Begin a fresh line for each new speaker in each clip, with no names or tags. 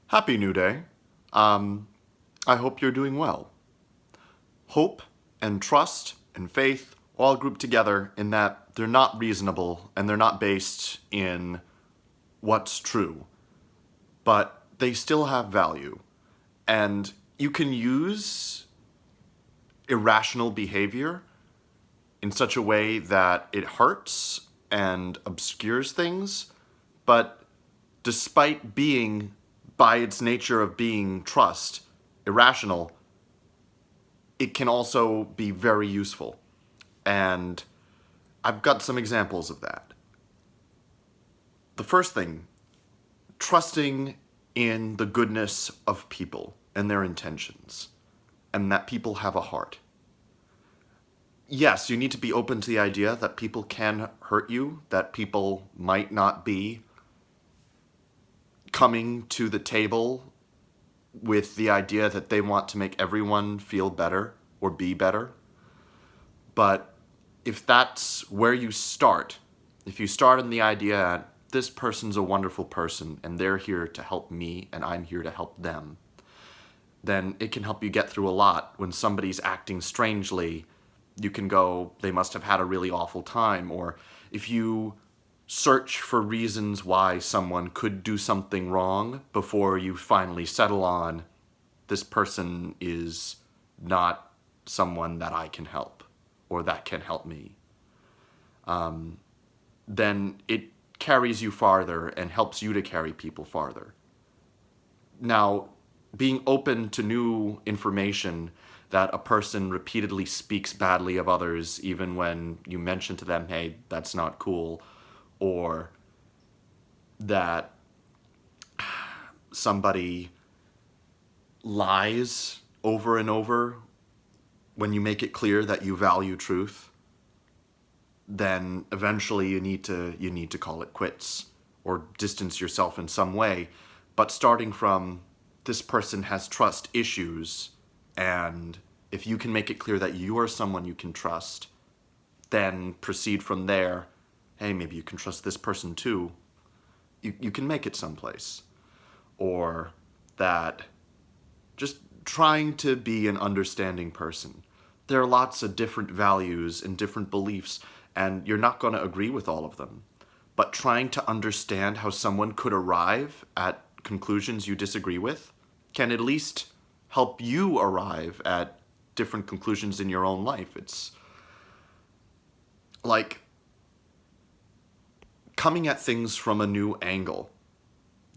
Happy New Day. I hope you're doing well. Hope and trust and faith all group together in that they're not reasonable and they're not based in what's true, but they still have value. And you can use irrational behavior in such a way that it hurts and obscures things, but despite being, by its nature of being trust, irrational, it can also be very useful. And I've got some examples of that. The first thing, trusting in the goodness of people and their intentions, and that people have a heart. Yes, you need to be open to the idea that people can hurt you, that people might not be coming to the table with the idea that they want to make everyone feel better or be better. But if that's where you start, if you start in the idea this person's a wonderful person and they're here to help me and I'm here to help them, then it can help you get through a lot. When somebody's acting strangely, you can go, they must have had a really awful time. Or if you search for reasons why someone could do something wrong before you finally settle on, this person is not someone that I can help or that can help me, then it carries you farther and helps you to carry people farther. Now, being open to new information that a person repeatedly speaks badly of others, even when you mention to them, hey, that's not cool, or that somebody lies over and over when you make it clear that you value truth, then eventually you need to call it quits or distance yourself in some way. But starting from this person has trust issues, and if you can make it clear that you are someone you can trust, then proceed from there. Hey, maybe you can trust this person too. You can make it someplace. Or that just trying to be an understanding person. There are lots of different values and different beliefs, and you're not going to agree with all of them. But trying to understand how someone could arrive at conclusions you disagree with can at least help you arrive at different conclusions in your own life. It's like coming at things from a new angle.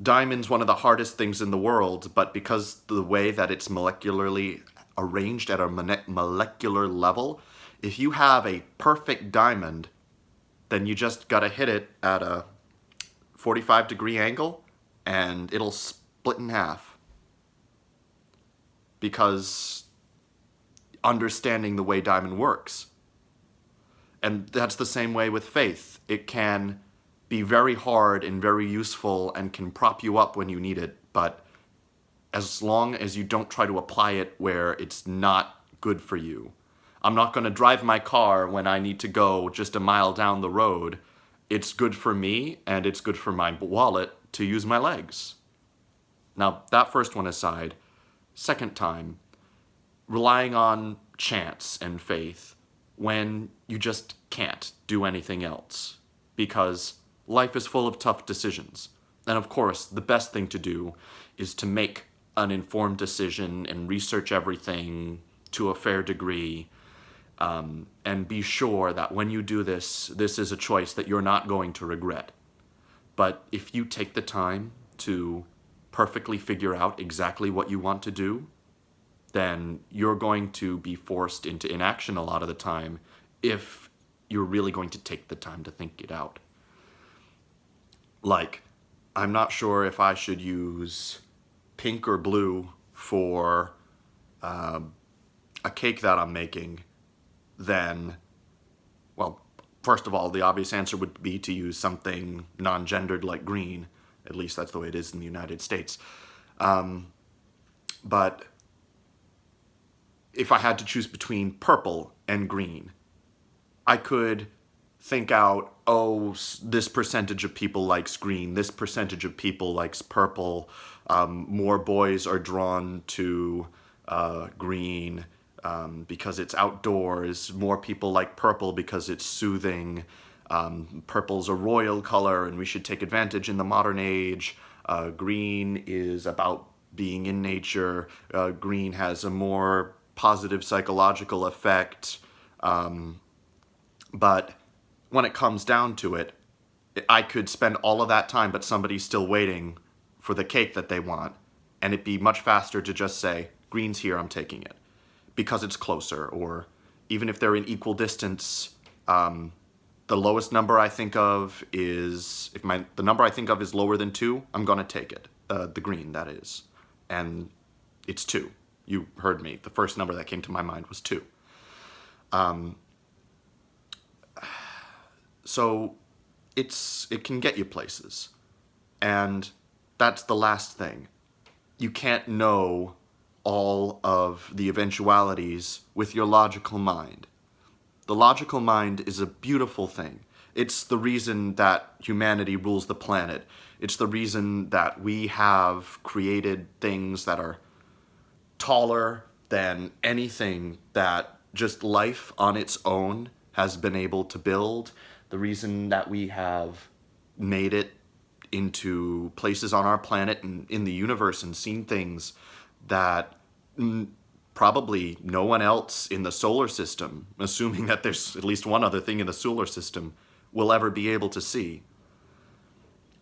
Diamond's one of the hardest things in the world, but because the way that it's molecularly arranged at a molecular level, if you have a perfect diamond, then you just gotta hit it at a 45-degree angle and it'll split in half. Because understanding the way diamond works. And that's the same way with faith. It can be very hard and very useful and can prop you up when you need it, but as long as you don't try to apply it where it's not good for you. I'm not going to drive my car when I need to go just a mile down the road. It's good for me and it's good for my wallet to use my legs. Now, that first one aside, second time, relying on chance and faith when you just can't do anything else, because life is full of tough decisions. And of course, the best thing to do is to make an informed decision and research everything to a fair degree, and be sure that when you do this, this is a choice that you're not going to regret. But if you take the time to perfectly figure out exactly what you want to do, then you're going to be forced into inaction a lot of the time if you're really going to take the time to think it out. Like, I'm not sure if I should use pink or blue for a cake that I'm making, then, well, first of all, the obvious answer would be to use something non-gendered like green. At least that's the way it is in the United States. But if I had to choose between purple and green, I could think out oh, this percentage of people likes green, this percentage of people likes purple, more boys are drawn to green because it's outdoors, more people like purple because it's soothing, purple's a royal color and we should take advantage in the modern age, green is about being in nature, green has a more positive psychological effect, but when it comes down to it, I could spend all of that time, but somebody's still waiting for the cake that they want, and it'd be much faster to just say, green's here, I'm taking it, because it's closer, or even if they're in equal distance, the lowest number I think of is, the number I think of is lower than 2, I'm gonna take it, the green, that is, and it's 2. You heard me, the first number that came to my mind was 2. So it can get you places. And that's the last thing. You can't know all of the eventualities with your logical mind. The logical mind is a beautiful thing. It's the reason that humanity rules the planet. It's the reason that we have created things that are taller than anything that just life on its own has been able to build. The reason that we have made it into places on our planet and in the universe and seen things that probably no one else in the solar system, assuming that there's at least one other thing in the solar system, will ever be able to see.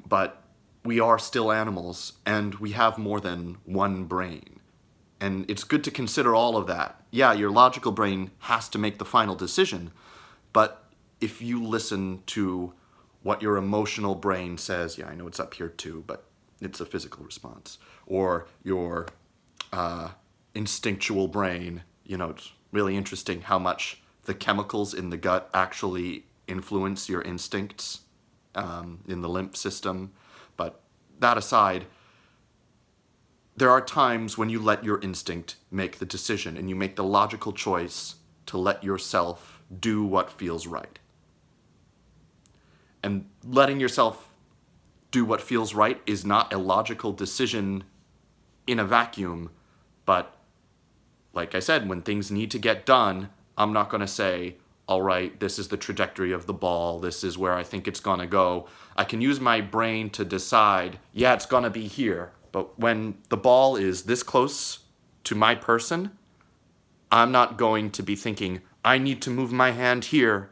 But we are still animals, and we have more than one brain. And it's good to consider all of that. Yeah, your logical brain has to make the final decision, but if you listen to what your emotional brain says, yeah, I know it's up here too, but it's a physical response, or your instinctual brain, it's really interesting how much the chemicals in the gut actually influence your instincts in the lymph system. But that aside, there are times when you let your instinct make the decision and you make the logical choice to let yourself do what feels right. And letting yourself do what feels right is not a logical decision in a vacuum, but like I said, when things need to get done, I'm not going to say, all right, this is the trajectory of the ball, this is where I think it's going to go. I can use my brain to decide, yeah, it's going to be here, but when the ball is this close to my person, I'm not going to be thinking, I need to move my hand here.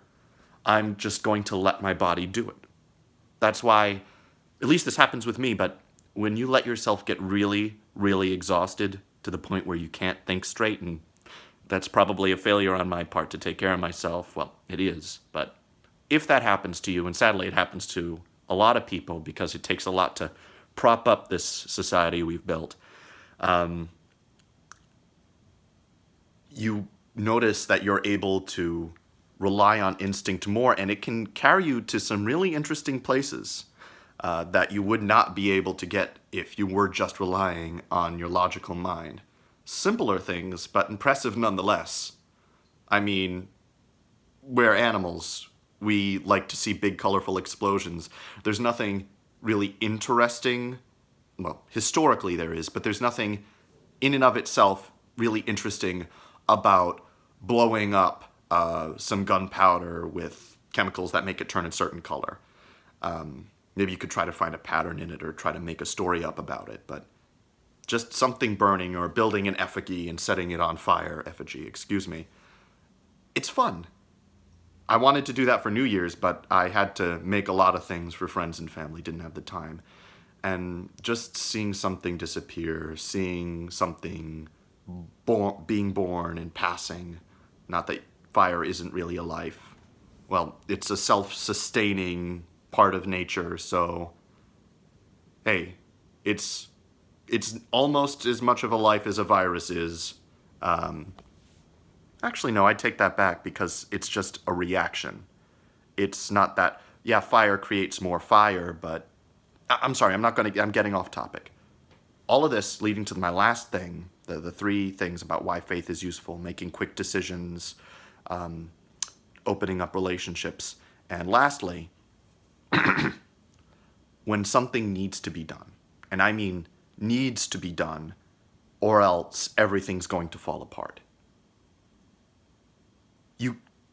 I'm just going to let my body do it. That's why, at least this happens with me, but when you let yourself get really, really exhausted to the point where you can't think straight, and that's probably a failure on my part to take care of myself, well, it is, but if that happens to you, and sadly it happens to a lot of people because it takes a lot to prop up this society we've built, you notice that you're able to rely on instinct more, and it can carry you to some really interesting places that you would not be able to get if you were just relying on your logical mind. Simpler things, but impressive nonetheless. I mean, we're animals. We like to see big, colorful explosions. There's nothing really interesting, well, historically there is, but there's nothing in and of itself really interesting about blowing up some gunpowder with chemicals that make it turn a certain color. Maybe you could try to find a pattern in it or try to make a story up about it, but just something burning or building an effigy and setting it on fire, it's fun. I wanted to do that for New Year's, but I had to make a lot of things for friends and family, didn't have the time. And just seeing something disappear, seeing something being born and passing, not that fire isn't really a life. Well, it's a self-sustaining part of nature, so hey, it's almost as much of a life as a virus is. Actually, no, I take that back because it's just a reaction. It's not that, yeah, fire creates more fire, but I'm sorry, I'm getting off topic. All of this leading to my last thing, the 3 things about why faith is useful: making quick decisions, opening up relationships, and lastly, when something needs to be done, and I mean needs to be done, or else everything's going to fall apart.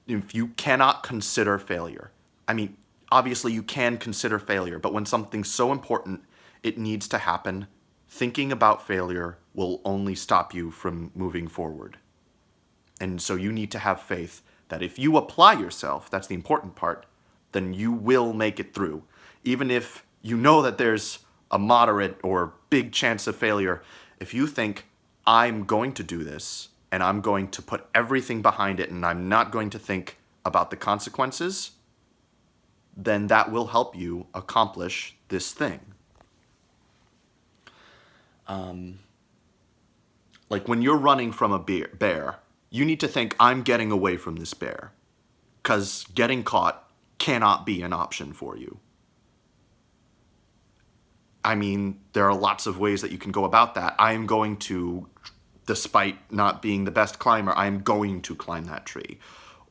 If you cannot consider failure, I mean, obviously you can consider failure, but when something's so important, it needs to happen, thinking about failure will only stop you from moving forward. And so you need to have faith that if you apply yourself, that's the important part, then you will make it through. Even if you know that there's a moderate or big chance of failure, if you think, I'm going to do this, and I'm going to put everything behind it, and I'm not going to think about the consequences, then that will help you accomplish this thing. Like when you're running from a bear, you need to think, I'm getting away from this bear, because getting caught cannot be an option for you. I mean, there are lots of ways that you can go about that. I am going to, despite not being the best climber, I am going to climb that tree.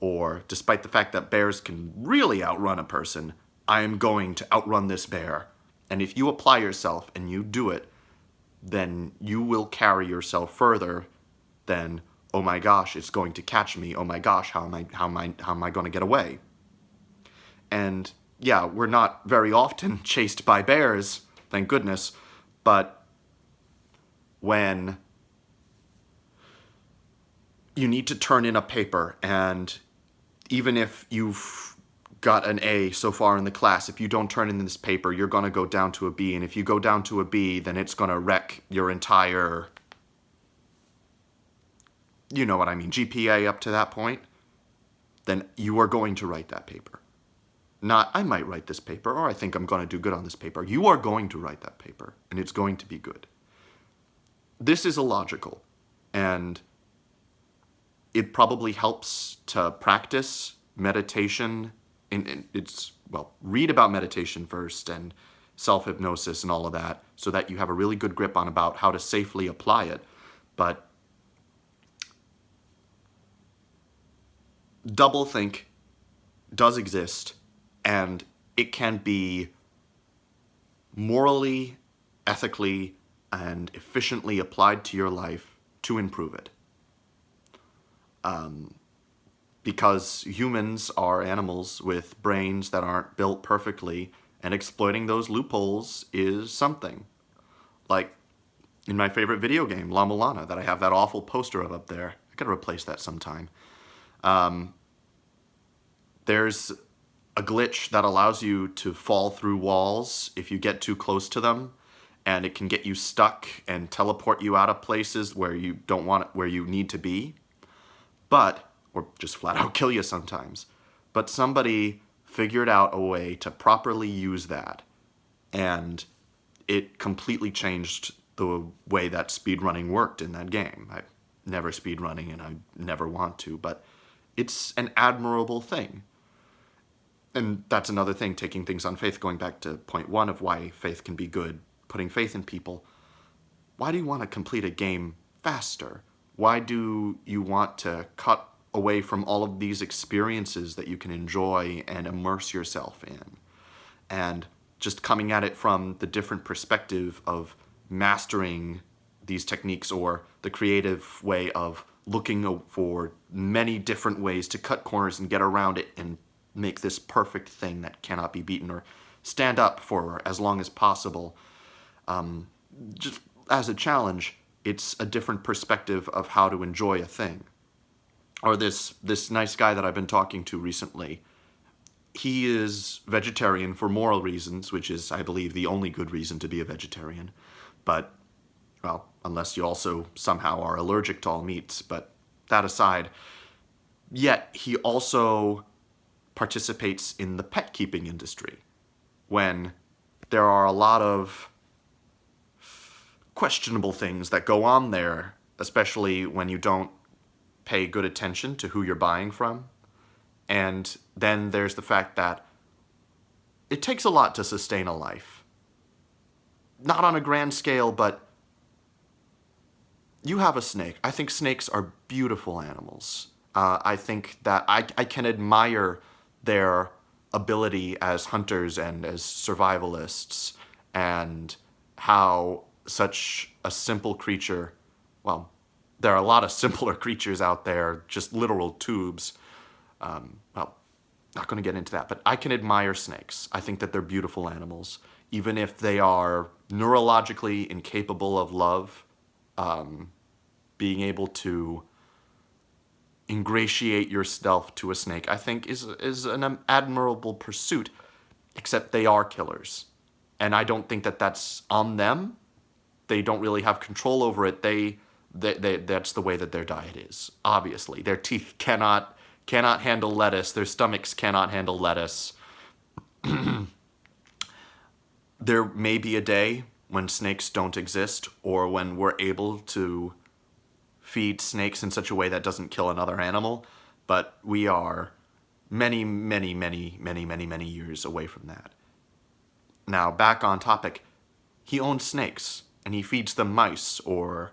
Or despite the fact that bears can really outrun a person, I am going to outrun this bear. And if you apply yourself and you do it, then you will carry yourself further than, oh my gosh, it's going to catch me. Oh my gosh, how am I going to get away? And yeah, we're not very often chased by bears, thank goodness, but when you need to turn in a paper, and even if you've got an A so far in the class, if you don't turn in this paper, you're going to go down to a B, and if you go down to a B, then it's going to wreck your entire, you know what I mean, GPA up to that point, then you are going to write that paper. Not, I might write this paper, or I think I'm going to do good on this paper. You are going to write that paper, and it's going to be good. This is illogical, and it probably helps to practice meditation. Read about meditation first, and self-hypnosis and all of that, so that you have a really good grip on about how to safely apply it. But doublethink does exist, and it can be morally, ethically, and efficiently applied to your life to improve it. Because humans are animals with brains that aren't built perfectly, and exploiting those loopholes is something. Like in my favorite video game, La Mulana, that I have that awful poster of up there. I gotta replace that sometime. There's a glitch that allows you to fall through walls if you get too close to them, and it can get you stuck and teleport you out of places where you don't want it, where you need to be, or just flat out kill you sometimes. But somebody figured out a way to properly use that, and it completely changed the way that speedrunning worked in that game. I never speedrunning, and I never want to, but it's an admirable thing. And that's another thing, taking things on faith, going back to point one of why faith can be good, putting faith in people. Why do you want to complete a game faster? Why do you want to cut away from all of these experiences that you can enjoy and immerse yourself in? And just coming at it from the different perspective of mastering these techniques, or the creative way of looking for many different ways to cut corners and get around it and make this perfect thing that cannot be beaten, or stand up for as long as possible. Just as a challenge, it's a different perspective of how to enjoy a thing. Or this nice guy that I've been talking to recently, he is vegetarian for moral reasons, which is, I believe, the only good reason to be a vegetarian. But, well, unless you also somehow are allergic to all meats, but that aside, yet he also participates in the pet keeping industry, when there are a lot of questionable things that go on there, especially when you don't pay good attention to who you're buying from. And then there's the fact that it takes a lot to sustain a life. Not on a grand scale, but you have a snake. I think snakes are beautiful animals. I think that I can admire their ability as hunters and as survivalists, and how such a simple creature, well, there are a lot of simpler creatures out there, just literal tubes. Well, not going to get into that, but I can admire snakes. I think that they're beautiful animals, even if they are neurologically incapable of love. Being able to ingratiate yourself to a snake, I think, is an admirable pursuit, except they are killers. And I don't think that that's on them. They don't really have control over it. That's the way that their diet is, obviously. Their teeth cannot handle lettuce. Their stomachs cannot handle lettuce. There may be a day when snakes don't exist, or when we're able to feed snakes in such a way that doesn't kill another animal, but we are many, many, many, many, many, many years away from that. Now, back on topic, he owns snakes, and he feeds them mice or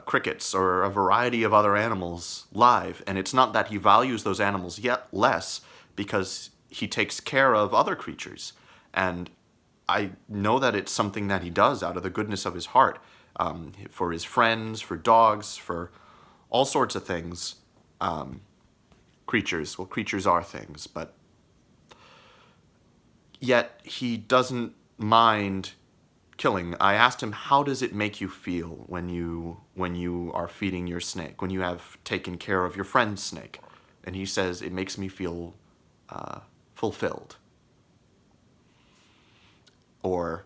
crickets or a variety of other animals live, and it's not that he values those animals yet less, because he takes care of other creatures, and I know that it's something that he does out of the goodness of his heart, for his friends, for dogs, for all sorts of things. Creatures, well, creatures are things, but yet he doesn't mind killing. I asked him, how does it make you feel when you are feeding your snake, when you have taken care of your friend's snake? And he says, it makes me feel fulfilled. Or,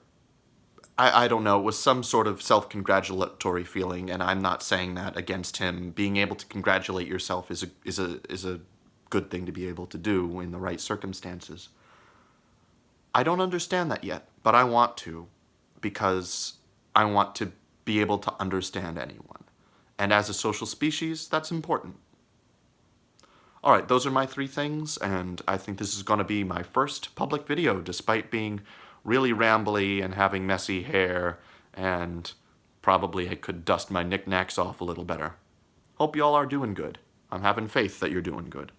I don't know, it was some sort of self-congratulatory feeling, and I'm not saying that against him. Being able to congratulate yourself is a good thing to be able to do in the right circumstances. I don't understand that yet, but I want to, because I want to be able to understand anyone. And as a social species, that's important. Alright, those are my 3 things, and I think this is going to be my first public video, despite being really rambly and having messy hair, and probably I could dust my knickknacks off a little better. Hope y'all are doing good. I'm having faith that you're doing good.